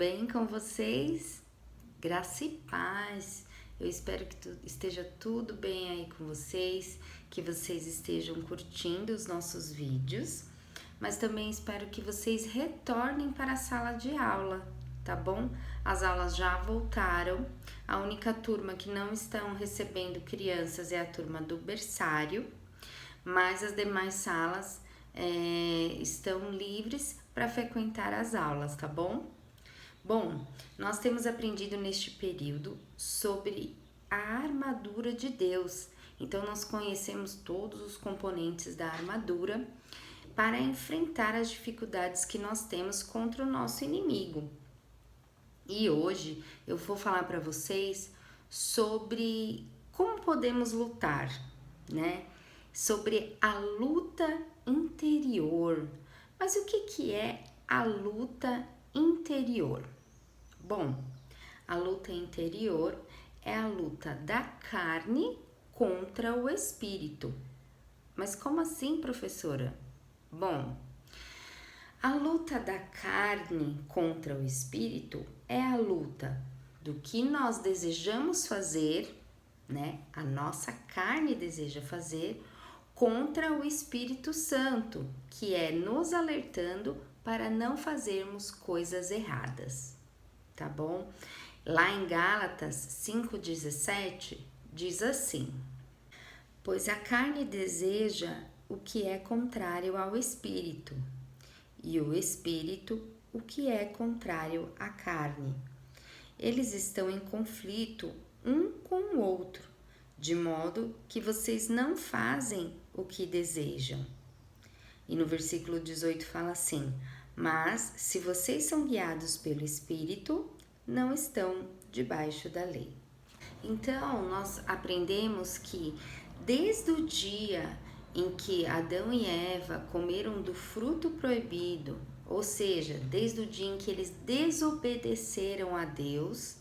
bem com vocês? Graça e paz. Eu espero que esteja tudo bem aí com vocês, que vocês estejam curtindo os nossos vídeos, mas também espero que vocês retornem para a sala de aula, tá bom? As aulas já voltaram. A única turma que não estão recebendo crianças é a turma do berçário, mas as demais salas estão livres para frequentar as aulas, tá bom? Bom, nós temos aprendido neste período sobre a armadura de Deus. Então, nós conhecemos todos os componentes da armadura para enfrentar as dificuldades que nós temos contra o nosso inimigo. E hoje eu vou falar para vocês sobre como podemos lutar, né? Sobre a luta interior. Mas o que é a luta interior? Bom, a luta interior é a luta da carne contra o espírito. Mas como assim, professora? Bom, a luta da carne contra o espírito é a luta do que nós desejamos fazer, né? A nossa carne deseja fazer contra o Espírito Santo, que é nos alertando para não fazermos coisas erradas, tá bom? Lá em Gálatas 5,17 diz assim: pois a carne deseja o que é contrário ao Espírito, e o Espírito o que é contrário à carne. Eles estão em conflito um com o outro, de modo que vocês não fazem o que desejam. E no versículo 18 fala assim: mas se vocês são guiados pelo Espírito, não estão debaixo da lei. Então, nós aprendemos que desde o dia em que Adão e Eva comeram do fruto proibido, ou seja, desde o dia em que eles desobedeceram a Deus,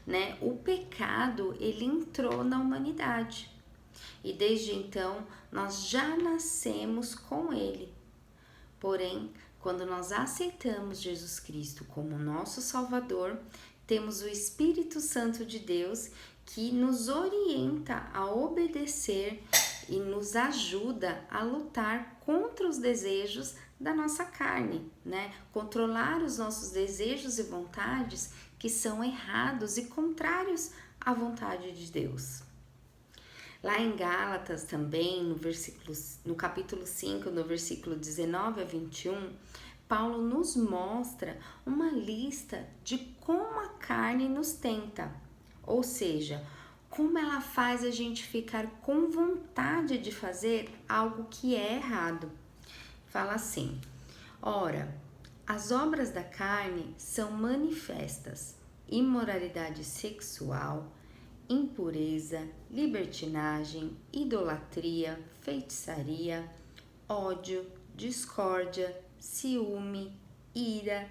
né, o pecado ele entrou na humanidade. E desde então nós já nascemos com ele. Porém, quando nós aceitamos Jesus Cristo como nosso Salvador, temos o Espírito Santo de Deus que nos orienta a obedecer e nos ajuda a lutar contra os desejos da nossa carne, né? Controlar os nossos desejos e vontades que são errados e contrários à vontade de Deus. Lá em Gálatas também, no capítulo 5, no versículo 19 a 21, Paulo nos mostra uma lista de como a carne nos tenta, ou seja, como ela faz a gente ficar com vontade de fazer algo que é errado. Fala assim: ora, as obras da carne são manifestas: imoralidade sexual, impureza, libertinagem, idolatria, feitiçaria, ódio, discórdia, ciúme, ira,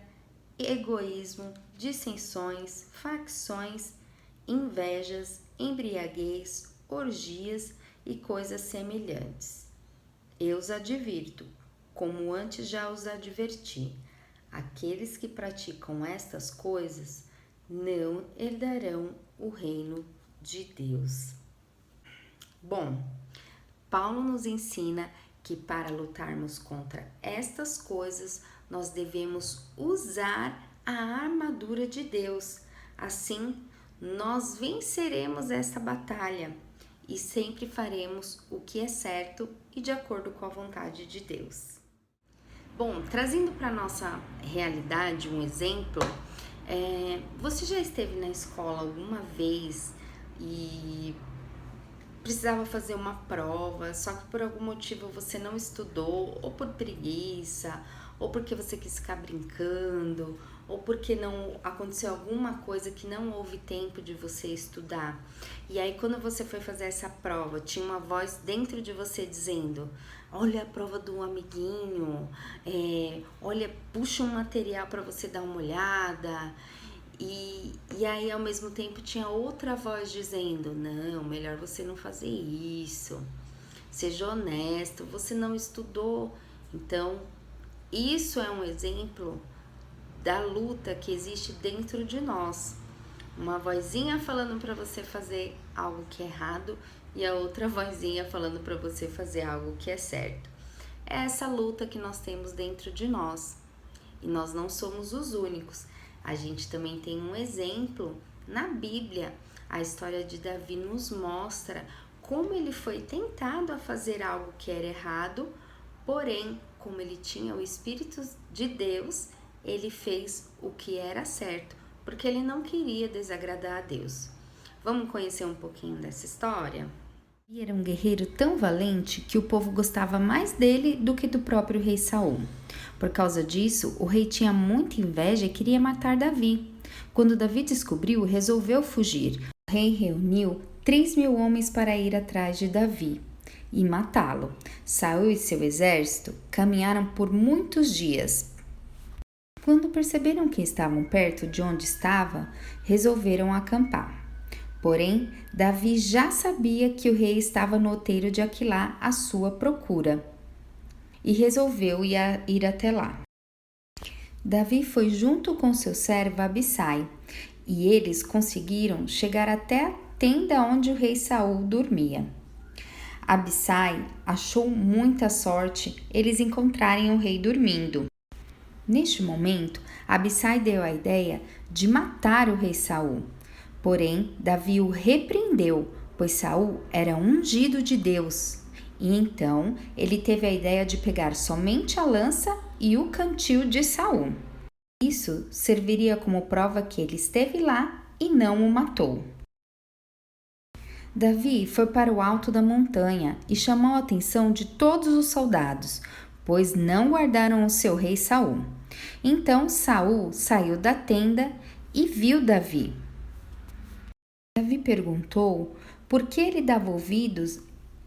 egoísmo, dissensões, facções, invejas, embriaguez, orgias e coisas semelhantes. Eu os advirto, como antes já os adverti, aqueles que praticam estas coisas não herdarão o reino de Deus. Bom, Paulo nos ensina que para lutarmos contra estas coisas, nós devemos usar a armadura de Deus. Assim, nós venceremos essa batalha e sempre faremos o que é certo e de acordo com a vontade de Deus. Bom, trazendo para a nossa realidade um exemplo, você já esteve na escola alguma vez e precisava fazer uma prova, só que por algum motivo você não estudou, ou por preguiça, ou porque você quis ficar brincando, ou porque não aconteceu alguma coisa que não houve tempo de você estudar. E aí quando você foi fazer essa prova, tinha uma voz dentro de você dizendo: olha a prova do amiguinho, olha, puxa um material para você dar uma olhada. E aí ao mesmo tempo tinha outra voz dizendo: não, melhor você não fazer isso, seja honesto, você não estudou. Então isso é um exemplo da luta que existe dentro de nós. Uma vozinha falando para você fazer algo que é errado e a outra vozinha falando para você fazer algo que é certo. É essa luta que nós temos dentro de nós. E nós não somos os únicos. A gente também tem um exemplo na Bíblia. A história de Davi nos mostra como ele foi tentado a fazer algo que era errado, porém, como ele tinha o Espírito de Deus, ele fez o que era certo, porque ele não queria desagradar a Deus. Vamos conhecer um pouquinho dessa história? Ele era um guerreiro tão valente que o povo gostava mais dele do que do próprio rei Saul. Por causa disso, o rei tinha muita inveja e queria matar Davi. Quando Davi descobriu, resolveu fugir. O rei reuniu 3.000 homens para ir atrás de Davi e matá-lo. Saul e seu exército caminharam por muitos dias. Quando perceberam que estavam perto de onde estava, resolveram acampar. Porém, Davi já sabia que o rei estava no outeiro de Aquilá à sua procura e resolveu ir até lá. Davi foi junto com seu servo Abissai e eles conseguiram chegar até a tenda onde o rei Saul dormia. Abissai achou muita sorte eles encontrarem o rei dormindo. Neste momento, Abissai deu a ideia de matar o rei Saul. Porém, Davi o repreendeu, pois Saul era ungido de Deus. E então ele teve a ideia de pegar somente a lança e o cantil de Saul. Isso serviria como prova que ele esteve lá e não o matou. Davi foi para o alto da montanha e chamou a atenção de todos os soldados, pois não guardaram o seu rei Saul. Então Saul saiu da tenda e viu Davi. Davi perguntou por que ele dava ouvidos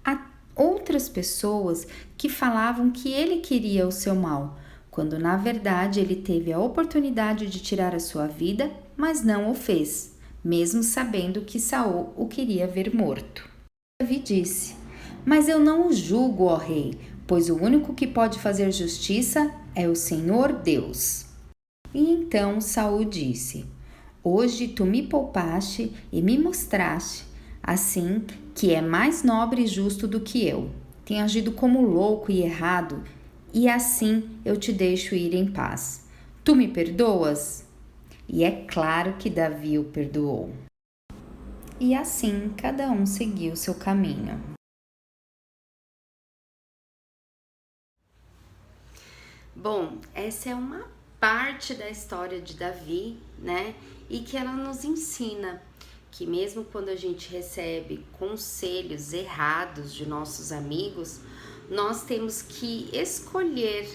a outras pessoas que falavam que ele queria o seu mal, quando na verdade ele teve a oportunidade de tirar a sua vida, mas não o fez, mesmo sabendo que Saul o queria ver morto. Davi disse: "Mas eu não o julgo, ó rei, pois o único que pode fazer justiça é o Senhor Deus." E então Saul disse: "Hoje tu me poupaste e me mostraste, assim, que é mais nobre e justo do que eu. Tenho agido como louco e errado, e assim eu te deixo ir em paz. Tu me perdoas?" E é claro que Davi o perdoou. E assim cada um seguiu seu caminho. Bom, essa é uma parte da história de Davi, né? E que ela nos ensina que mesmo quando a gente recebe conselhos errados de nossos amigos, nós temos que escolher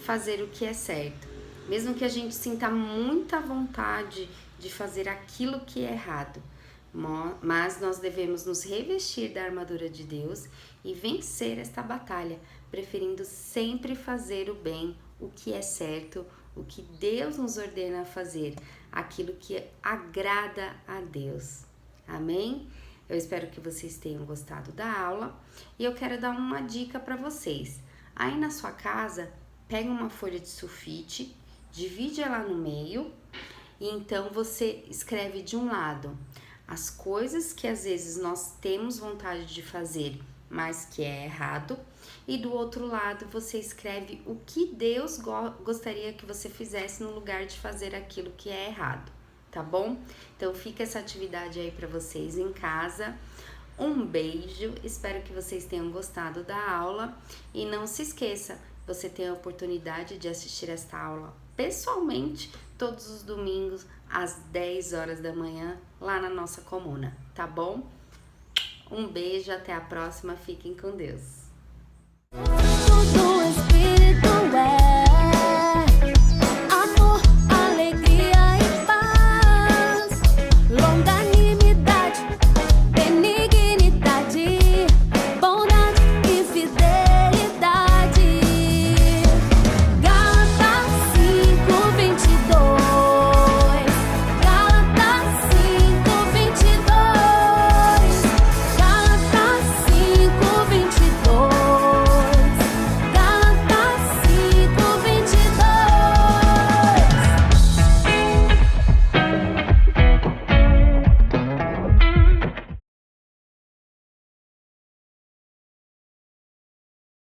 fazer o que é certo. Mesmo que a gente sinta muita vontade de fazer aquilo que é errado, mas nós devemos nos revestir da armadura de Deus e vencer esta batalha, preferindo sempre fazer o bem, o que é certo, o que Deus nos ordena a fazer, aquilo que agrada a Deus. Amém? Eu espero que vocês tenham gostado da aula e eu quero dar uma dica para vocês. Aí na sua casa, pega uma folha de sulfite, divide ela no meio e então você escreve de um lado as coisas que às vezes nós temos vontade de fazer, mas que é errado, e do outro lado você escreve o que Deus gostaria que você fizesse no lugar de fazer aquilo que é errado, tá bom? Então fica essa atividade aí para vocês em casa. Um beijo, espero que vocês tenham gostado da aula e não se esqueça, você tem a oportunidade de assistir esta aula pessoalmente todos os domingos às 10 horas da manhã lá na nossa comuna, tá bom? Um beijo, até a próxima, fiquem com Deus.